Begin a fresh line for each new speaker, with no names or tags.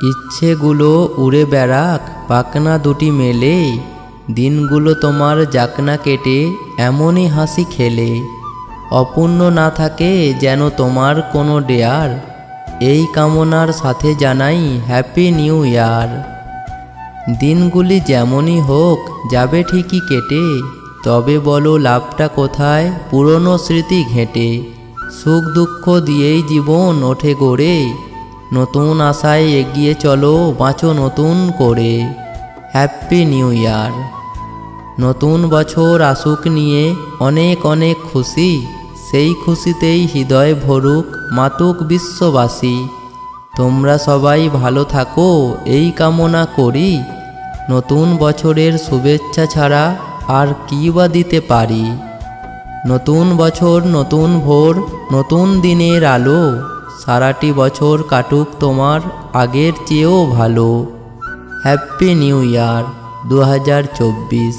ইচ্ছেগুলো উড়ে বেড়াক পাখনা দুটি মেলে, দিনগুলো তোমার যাক না কেটে এমনই হাসি খেলে। অপূর্ণ না থাকে যেন তোমার কোনো ডেয়ার, এই কামনার সাথে জানাই হ্যাপি নিউ ইয়ার। দিনগুলি যেমনই হোক যাবে ঠিকই কেটে, তবে বলো লাভটা কোথায় পুরনো স্মৃতি ঘেঁটে। সুখ দুঃখ দিয়েই জীবন ওঠে গড়ে, নতুন আশায় এগিয়ে চলো বাঁচো নতুন করে। Happy new year. নতুন বছর আসুক নিয়ে অনেক অনেক খুশি, সেই খুশিতেই হৃদয় ভরুক মাতুক বিশ্ববাসী। তোমরা সবাই ভালো থাকো এই কামনা করি, নতুন বছরের শুভেচ্ছা ছাড়া আর কী বা দিতে পারি। নতুন বছর নতুন ভোর নতুন দিনের আলো, সারাটি বছর কাটুক তোমার আগের চেয়েও ভালো। Happy new year 2024।